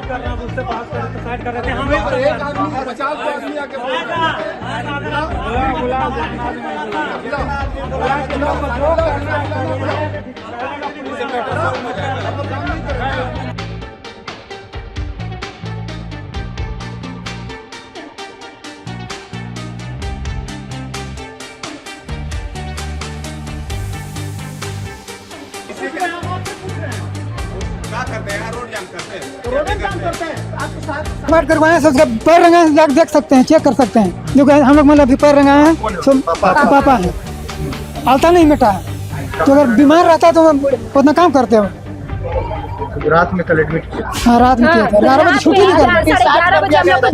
करना उससे बात कर साइड कर रहे थे हम एक आदमी 50 आदमी आके क्या करते हैं? रोड जाम करते हैं। बात करवाए सबसे पैर रंगा देख सकते हैं, चेक कर सकते हैं। जो हम लोग मतलब पैर रंगाए हैं, पापा है, आता नहीं मिटा है। तो अगर बीमार रहता तो उतना काम करते हो। रात में कल एडमिट किया। हाँ, रात में किया था। 11 बजे छुट्टी नहीं कर 11:30 बजे हम लोग को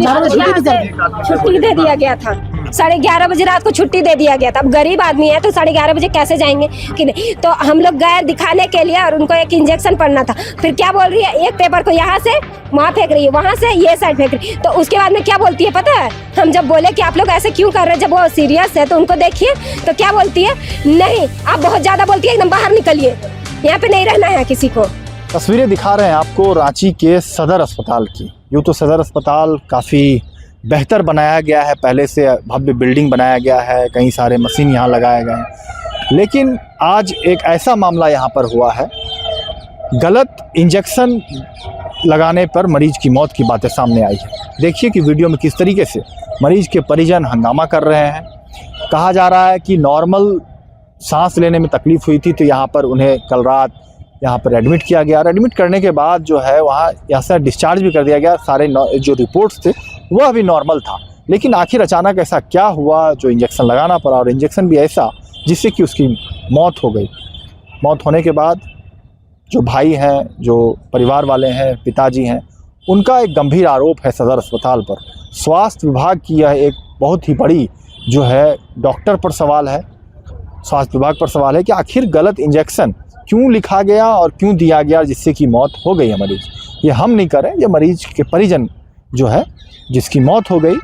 छुट्टी दे दिया गया था। 11:30 बजे रात को छुट्टी दे दिया गया था। अब गरीब आदमी है तो 11:30 बजे कैसे जाएंगे कि नहीं। तो हम लोग गए दिखाने के लिए और उनको एक इंजेक्शन पड़ना था। फिर क्या बोल रही है, एक पेपर को यहाँ से वहाँ फेंक रही है, वहाँ से ये साइड फेंक रही है। तो उसके बाद में क्या बोलती है पता है, हम जब बोले कि आप लोग ऐसे क्यों कर रहे हैं, जब वो सीरियस है तो उनको देखिए तो क्या बोलती है, नहीं आप बहुत ज्यादा बोलती है, एकदम बाहर निकलिए, यहाँ पे नहीं रहना है किसी को। तस्वीरें दिखा रहे हैं आपको रांची के सदर अस्पताल की। यूँ तो सदर अस्पताल काफ़ी बेहतर बनाया गया है, पहले से भव्य बिल्डिंग बनाया गया है, कई सारे मशीन यहाँ लगाए गए हैं। लेकिन आज एक ऐसा मामला यहाँ पर हुआ है, गलत इंजेक्शन लगाने पर मरीज की मौत की बातें सामने आई है। देखिए कि वीडियो में किस तरीके से मरीज के परिजन हंगामा कर रहे हैं। कहा जा रहा है कि नॉर्मल सांस लेने में तकलीफ़ हुई थी तो यहाँ पर उन्हें कल रात यहाँ पर एडमिट किया गया। एडमिट करने के बाद जो है वहाँ यहाँ से डिस्चार्ज भी कर दिया गया। सारे जो रिपोर्ट्स थे वह भी नॉर्मल था। लेकिन आखिर अचानक ऐसा क्या हुआ जो इंजेक्शन लगाना पड़ा, और इंजेक्शन भी ऐसा जिससे कि उसकी मौत हो गई। मौत होने के बाद जो भाई हैं, जो परिवार वाले हैं, पिताजी हैं, उनका एक गंभीर आरोप है सदर अस्पताल पर। स्वास्थ्य विभाग की यह एक बहुत ही बड़ी जो है डॉक्टर पर सवाल है, स्वास्थ्य विभाग पर सवाल है कि आखिर गलत इंजेक्शन क्यों लिखा गया और क्यों दिया गया जिससे कि मौत हो गई है मरीज। ये हम नहीं करें, ये मरीज के परिजन जो है जिसकी मौत हो गई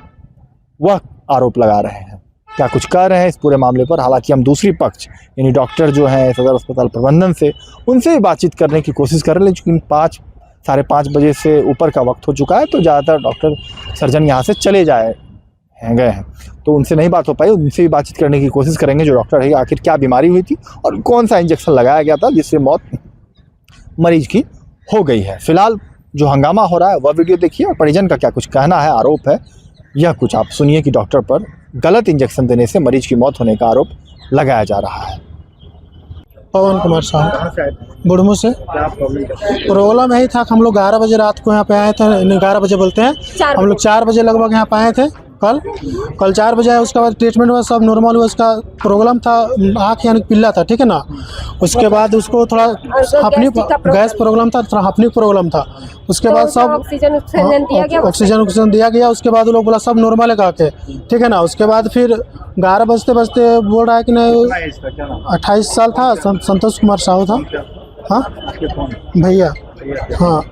वह आरोप लगा रहे हैं। क्या कुछ कह रहे हैं इस पूरे मामले पर। हालांकि हम दूसरी पक्ष यानी डॉक्टर जो हैं सदर अस्पताल प्रबंधन से, उनसे भी बातचीत करने की कोशिश कर रहे हैं, लेकिन 5 साढ़े 5 बजे से ऊपर का वक्त हो चुका है तो ज़्यादातर डॉक्टर सर्जन यहाँ से चले गए हैं, तो उनसे नहीं बात हो पाई। उनसे भी बातचीत करने की कोशिश करेंगे जो डॉक्टर है, आखिर क्या बीमारी हुई थी और कौन सा इंजेक्शन लगाया गया था जिससे मौत मरीज की हो गई है। फिलहाल जो हंगामा हो रहा है वह वीडियो देखिए और परिजन का क्या कुछ कहना है, आरोप है, यह कुछ आप सुनिए कि डॉक्टर पर गलत इंजेक्शन देने से मरीज की मौत होने का आरोप लगाया जा रहा है। पवन कुमार साहब बुढ़मू से। प्रॉब्लम यही था कि हम लोग 11 बजे रात को यहाँ पे आए थे, 11 बजे बोलते हैं, हम लोग 4 बजे लगभग यहाँ पे आए थे। कल 4 बजे आए, उसके बाद ट्रीटमेंट में सब नॉर्मल हुआ। उसका प्रॉब्लम था आँख यानी पिल्ला था, ठीक है ना। उसके बाद उसको थोड़ा अपनी गैस प्रॉब्लम था, थोड़ा अपनी प्रॉब्लम था। उसके बाद सब ऑक्सीजन दिया गया। उसके बाद वो लोग बोला सब नॉर्मल है के, ठीक है ना। उसके बाद फिर 11 बजते बोल रहा है कि नहीं 28 साल था, संतोष कुमार साहू था। हाँ भैया, हाँ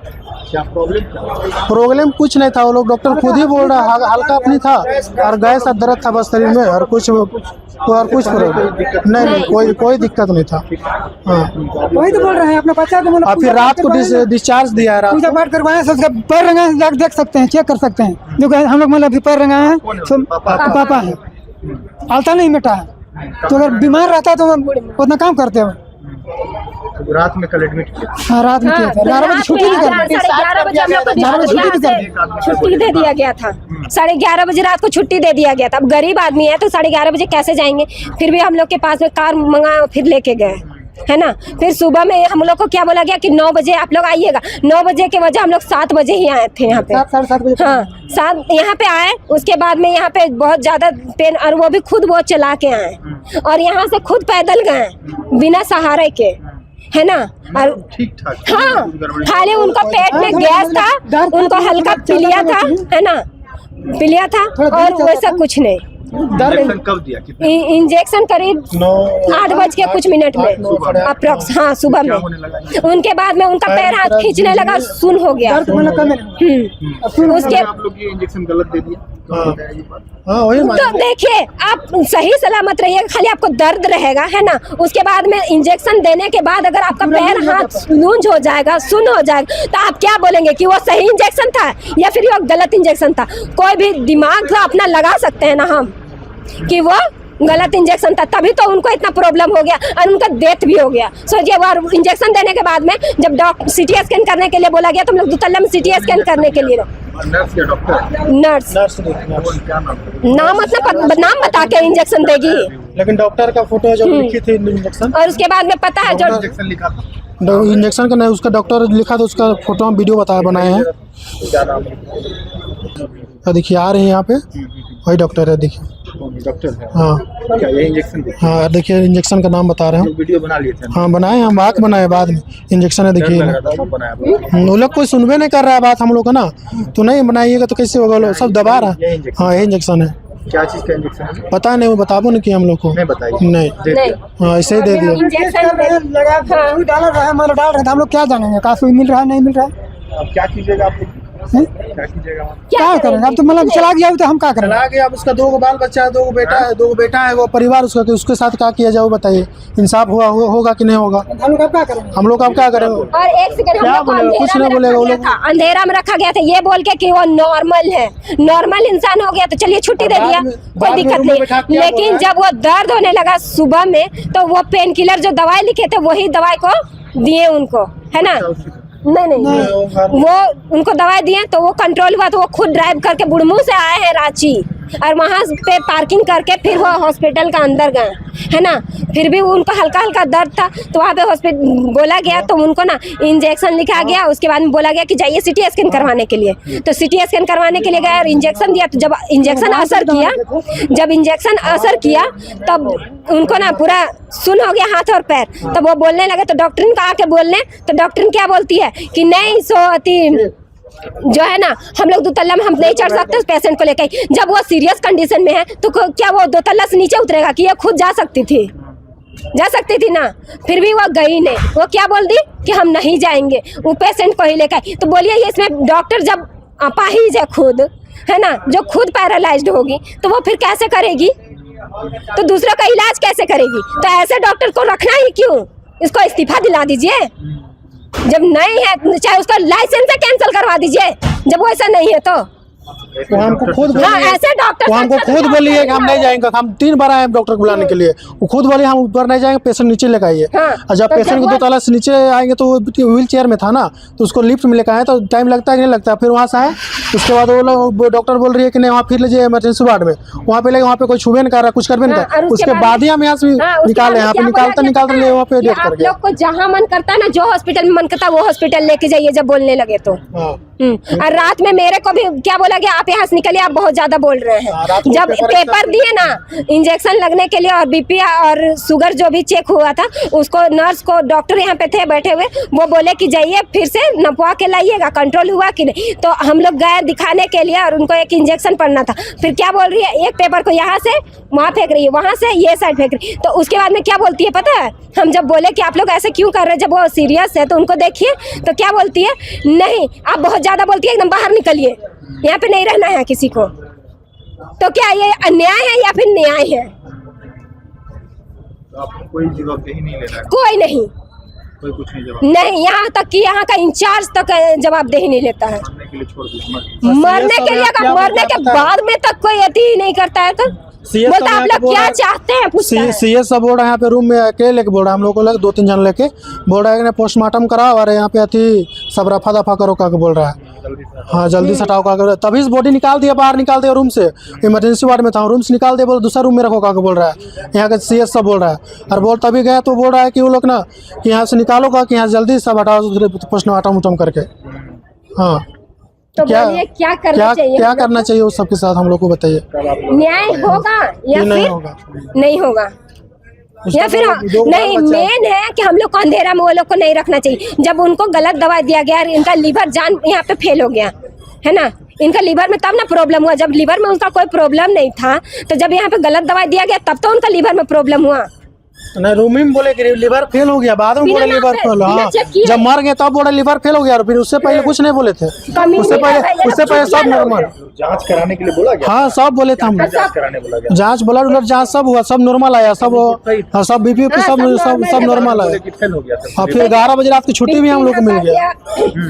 प्रॉब्लम कुछ नहीं था, वो लोग डॉक्टर खुद ही बोल रहा है हल्का अपनी था और गैस और दर्द था बस शरीर में, और कुछ प्रॉब्लम नहीं, कोई दिक्कत नहीं था। हाँ वही तो बोल रहे हैं, अपने बच्चा को और फिर रात को डिस्चार्ज दिया है। पूजा पाठ करवाए सबसे पैर रंगाए देख सकते हैं, चेक कर सकते हैं। जो हम लोग मतलब पैर रंगाए हैं, पापा है, आता नहीं मिटा है। तो अगर बीमार रहता तो उतना काम करते हो। रात में कल एडमिट किया। हाँ, रात में किया था। 11 बजे छुट्टी नहीं कर 11:30 बजे हम लोग को छुट्टी दे दिया गया था। 11:30 बजे रात को छुट्टी दे दिया गया था। अब गरीब आदमी है तो 11:30 बजे कैसे जाएंगे। फिर भी हम लोग के पास में कार मंगा फिर लेके गए, है ना। फिर सुबह में हम लोग को क्या बोला गया कि 9 बजे आप लोग आइएगा। 9 बजे के वजह हम लोग 7 बजे ही आए थे यहाँ पे। 7 बजे हाँ 7 यहाँ पे आए। उसके बाद में यहाँ पे बहुत ज्यादा पेन, और वो भी खुद वो चला के आए और यहाँ से खुद पैदल गए बिना सहारे के, है ना। और ठीक ठाक, हाँ खाली उनका पेट में गैस था, उनको हल्का पीलिया था, है ना, पीलिया था, और वैसा कुछ नहीं। इंजेक्शन कब दिया? इंजेक्शन करीब 8 बज के कुछ मिनट में अप्रोक्स, हाँ सुबह में। उनके बाद में उनका पैर हाथ खींचने लगा, सुन हो गया। आप लोग ये इंजेक्शन गलत दे दिया। हाँ वही तो देखिए आप सही सलामत रहिएगा, खाली आपको दर्द रहेगा है ना, उसके बाद में इंजेक्शन देने के बाद अगर आपका पैर हाथ लूंज हो जाएगा, सुन हो जाएगा, तो आप क्या बोलेंगे कि वो सही इंजेक्शन था या फिर वो गलत इंजेक्शन था? कोई भी दिमाग तो अपना लगा सकते हैं ना हम कि वो गलत इंजेक्शन था, तभी तो उनको इतना प्रॉब्लम हो गया और उनका डेथ भी हो गया। सोचिए वो इंजेक्शन देने के बाद में जब डॉक्टर सीटी स्कैन करने के लिए बोला गया तो हम लोग दुतल्ला में सीटी स्कैन करने के लिए नर्स नाम मतलब नाम बता के इंजेक्शन देगी, लेकिन डॉक्टर का फोटो जो लिखी थी इंजेक्शन, और उसके बाद में पता है जो इंजेक्शन का नहीं उसका डॉक्टर लिखा था, उसका फोटो हम वीडियो बनाए हैं। देखिए आ रहे हैं यहाँ पे, वही डॉक्टर है, देखिए डॉक्टर है। हाँ क्या ये इंजेक्शन? हाँ देखिए इंजेक्शन का नाम बता रहे हैं। वीडियो बना लिए थे? हाँ बनाए, हम बात बनाए बाद में, इंजेक्शन है देखिए। वो लोग कोई सुनबे नहीं कर रहा है बात हम लोग का ना, तो नहीं बनाइएगा तो कैसे होगा, लोग सब दबा रहा है। हाँ ये इंजेक्शन है। क्या चीज का इंजेक्शन है? पता नहीं, वो बताबो नहीं किया हम लोग को। नहीं बताइए। नहीं हाँ ऐसे ही दे दिया। इंजेक्शन लगा डाल रहा है, मतलब डाल रहा है, हम लोग क्या जानेंगे कहाँ सुई मिल रहा है नहीं मिल रहा है? अब क्या कीजिएगा आप? हैं? क्या कीजिएगा? क्या करेंगे अब? तो मतलब चला गया तो हम क्या करेंगे? चला गया, अब उसका 2 बाल बच्चा है, 2 बेटा है, वो परिवार उसका, उसके साथ क्या किया जाए बताइए, इंसाफ होगा कि नहीं होगा? हम लोग अब क्या करेंगे? हम लोग अब क्या करेंगे? और एक सेकंड हम क्या लोग को बोलेगा? कुछ नहीं बोलेगा वो लोग। अंधेरा में रखा गया था ये बोल के कि वो नॉर्मल है, नॉर्मल इंसान हो गया तो चलिए छुट्टी दे दिया, कोई दिक्कत नहीं। लेकिन जब वो दर्द होने लगा सुबह में तो वो पेन किलर जो दवाई लिखे थे वही दवाई को दिए उनको, है ना? नहीं वो उनको दवाई दिए तो वो कंट्रोल हुआ, तो वो खुद ड्राइव करके बुढ़मू से आए हैं रांची और वहाँ पे पार्किंग करके फिर वो हॉस्पिटल का अंदर गए, है ना? फिर भी उनको हल्का हल्का दर्द था तो वहाँ पे हॉस्पिटल बोला गया तो उनको ना इंजेक्शन लिखा गया, उसके बाद में बोला गया कि जाइए सीटी स्कैन करवाने के लिए। तो सीटी स्कैन करवाने के लिए गए और इंजेक्शन दिया, तो जब इंजेक्शन असर किया तब उनको ना पूरा सुन हो गया हाथ और पैर, तब वो बोलने लगे। तो डॉक्टर का आके बोलने तो डॉक्टर क्या बोलती है कि नहीं सोती जो है ना, हम लोग 2 तल्ला में हम नहीं चढ़ सकते उस पेशेंट को लेकर। जब वो सीरियस कंडीशन में है तो क्या वो 2 तल्ला से नीचे उतरेगा? कि ये खुद जा सकती थी ना, फिर भी वो गई नहीं। वो क्या बोल दी कि हम नहीं जाएंगे, वो पेशेंट को ही लेकर। तो बोलिए ये इसमें डॉक्टर जब अपाहिज है खुद, है ना, जो खुद पैरालाइज्ड होगी तो वो फिर कैसे करेगी? तो दूसरों का इलाज कैसे करेगी? तो ऐसे डॉक्टर को रखना ही क्यों? इसको इस्तीफा दिला दीजिए, जब नहीं है चाहे उसका लाइसेंस कैंसिल करवा दीजिए, जब वो ऐसा नहीं है तो। वो हमको खुद ऐसे डॉक्टर वो हमको खुद बोलिए कि हम नहीं जाएंगे, हम 3 बार आए डॉक्टर को बुलाने के लिए, वो खुद बोलिए हम ऊपर नहीं जाएंगे, पेशेंट नीचे लेकर आइए। और जब पेशेंट को 2 तल्ला से नीचे आएंगे तो व्हील चेयर में था ना, तो उसको लिफ्ट में लेकर आए तो टाइम लगता है कि नहीं लगता? फिर वहाँ से आए, उसके बाद वो लोग डॉक्टर बोल रही है कि नहीं वहाँ फिर लीजिए इमरजेंसी वार्ड में, वहाँ पे लेके वहाँ पे कोई छुबे नहीं कर रहा, कुछ करबे नहीं कर रहा, उसके बाद ही हम यहाँ से निकाले, यहाँ पे निकालते ले वहाँ पे डेट कर गया। लोग को जहाँ मन करता है ना, जो हॉस्पिटल में मन करता है वो हॉस्पिटल लेके जाइए जब बोलने लगे तो। और रात में मेरे को भी क्या बोला गया, आप यहाँ से निकलिए, आप बहुत ज्यादा बोल रहे हैं। जब पेपर दिए ना इंजेक्शन लगने के लिए और बीपी और शुगर जो भी चेक हुआ था, उसको नर्स को डॉक्टर यहाँ पे थे बैठे हुए, वो बोले कि जाइए फिर से नपवा के लाइएगा, कंट्रोल हुआ कि नहीं। तो हम लोग गए दिखाने के लिए और उनको एक इंजेक्शन पड़ना था। फिर क्या बोल रही है, एक पेपर को यहाँ से वहाँ फेंक रही है, वहाँ से ये साइड फेंक रही है। तो उसके बाद में क्या बोलती है पता है, हम जब बोले कि आप लोग ऐसे क्यों कर रहे हैं, जब वो सीरियस है तो उनको देखिए, तो क्या बोलती है, नहीं आप बहुत ज्यादा बोलती है, एकदम बाहर निकलिए, यहाँ पे नहीं रहना है किसी को। तो क्या ये अन्याय है या फिर न्याय है? आपको कोई जवाबदेही नहीं ले रहा है? कोई नहीं, कोई कुछ नहीं जवाब नहीं, यहाँ तक कि यहाँ का इंचार्ज तक जवाबदेही नहीं लेता है। करने के लिए छोड़ दीजिए, मरने के लिए, अगर मरने के बाद में तक कोई अति नहीं करता है तो बोलता आप लोग क्या चाहते हैं, पूछता है। सीएस सब बोल रहा है यहाँ पे रूम में अकेले लेके बोल रहा है, हम लोग को लगे 2-3 जन लेके बोल रहा है कि पोस्टमार्टम कराओ, और यहाँ पे अति सब रफा दफा करो का बोल रहा है। हाँ जल्दी से हटाओ का, तभी इस बॉडी निकाल दिया, बाहर निकाल दिया रूम से, इमरजेंसी वार्ड में था, रूम से निकाल दिया, बोल दूसरा रूम में रखो का बोल रहा है। यहाँ का सीएस सब बोल रहा है, और बोल तभी गया तो बोल रहा है कि वो लोग ना कि यहाँ से निकालो का, कि यहाँ जल्दी सब हटाओ पोस्टमार्टम करके। हाँ तो बोलिए क्या करना चाहिए, क्या करना चाहिए उस सबके साथ हम लोग को बताइए। न्याय होगा या नहीं फिर होगा? नहीं होगा या फिर नहीं। मेन है कि हम लोग को अंधेरा में वो लोग को नहीं रखना चाहिए। जब उनको गलत दवा दिया गया, इनका लीवर जान यहाँ पे फेल हो गया है ना, इनका लीवर में तब ना प्रॉब्लम हुआ। जब लीवर में उनका कोई प्रॉब्लम नहीं था, तो जब यहाँ पे गलत दवाई दिया गया तब तो उनका लीवर में प्रॉब्लम हुआ। नहीं रूमी में बोले कि लिवर फेल हो गया, बाद में बोले बिना लिवर फेल। बिना हाँ चेक किए। जब मर गए तब बोले लिवर फेल हो गया, और फिर उससे पहले कुछ नहीं बोले थे। उससे पहले सब नॉर्मल। जांच कराने के लिए बोला गया? हाँ सब बोले थे हम। जांच कराने बोला गया? जांच ब्लड उलड जांच सब हुआ, सब नॉर्मल आया, सब हाँ, सब बीपी सब नॉर्मल आया। फेल हो गया था। और फिर 11 बजे रात की छुट्टी भी हम लोग को मिल गया।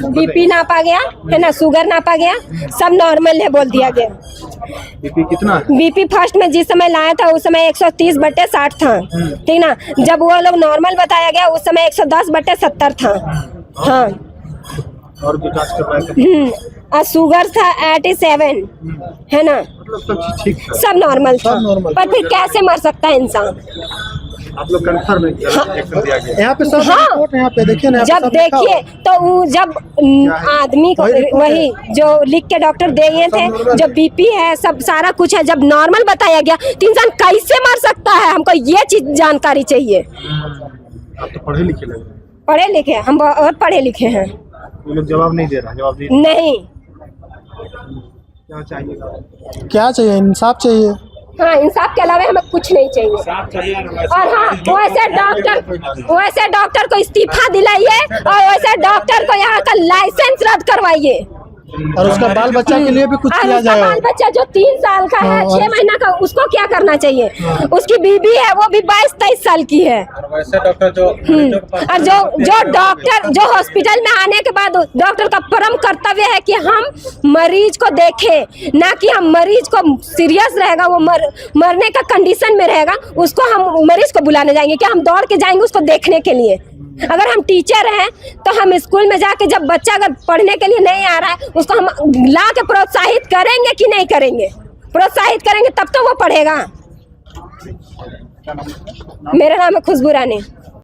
बीपी नापा गया है ना, शुगर नापा गया, सब नॉर्मल है बोल दिया गया। बीपी कितना है? बीपी फर्स्ट में जिस समय लाया था उस समय 130/60 था, ठीक ना। जब वो लोग नॉर्मल बताया गया उस समय 110/70 था। हाँ और जो जांच करवाया था? और शुगर था 87, है ना, मतलब सब चीज ठीक है, सब नॉर्मल था। सब नॉर्मल। पर फिर कैसे मर सकता है इंसान? आप लोग कंफर्म इंजेक्शन दिया गया? यहाँ पे सब हाँ। रिपोर्ट यहाँ पे देखिए ना, यहाँ पे जब सब लिखा हुआ देखिए है। तो जब आदमी को वही रिपोर्ट वही जो लिख के डॉक्टर दे गए थे, नॉर्मल जो है। बीपी है सब सारा कुछ है, जब नॉर्मल बताया गया तो इंसान कैसे मर सकता है? हमको ये चीज जानकारी चाहिए। आप तो पढ़े लिखे लग रहे हैं। पढ़े लिखे, हम बहुत पढ़े लिखे हैं। वो लोग जवाब नहीं दे रहा, जवाब दे नहीं, क्या चाहिए? क्या चाहिए? इंसाफ चाहिए। हाँ इंसाफ के अलावा हमें कुछ नहीं चाहिए। और हाँ वैसे डॉक्टर को इस्तीफा दिलाइए और वैसे डॉक्टर को यहाँ का लाइसेंस रद्द करवाइए। और उसका बाल बच्चा के लिए भी कुछ और किया उसका जाएगा। बाल बच्चा जो 3 साल का है, हाँ, और 6 महीना का, उसको क्या करना चाहिए? उसकी बीबी है वो भी 22-23 साल की है। वैसे डॉक्टर जो और जो डॉक्टर जो हॉस्पिटल में आने के बाद डॉक्टर का परम कर्तव्य है कि हम मरीज को देखें, ना कि हम मरीज को सीरियस रहेगा, वो मरने का कंडीशन में रहेगा, उसको हम मरीज को बुलाने जाएंगे क्या? हम दौड़ के जाएंगे उसको देखने के लिए? अगर हम टीचर हैं तो हम स्कूल में जाके जब बच्चा अगर पढ़ने के लिए नहीं आ रहा है उसको हम ला के प्रोत्साहित करेंगे कि नहीं करेंगे? प्रोत्साहित करेंगे तब तो वो पढ़ेगा। मेरा नाम है खुशबू रानी।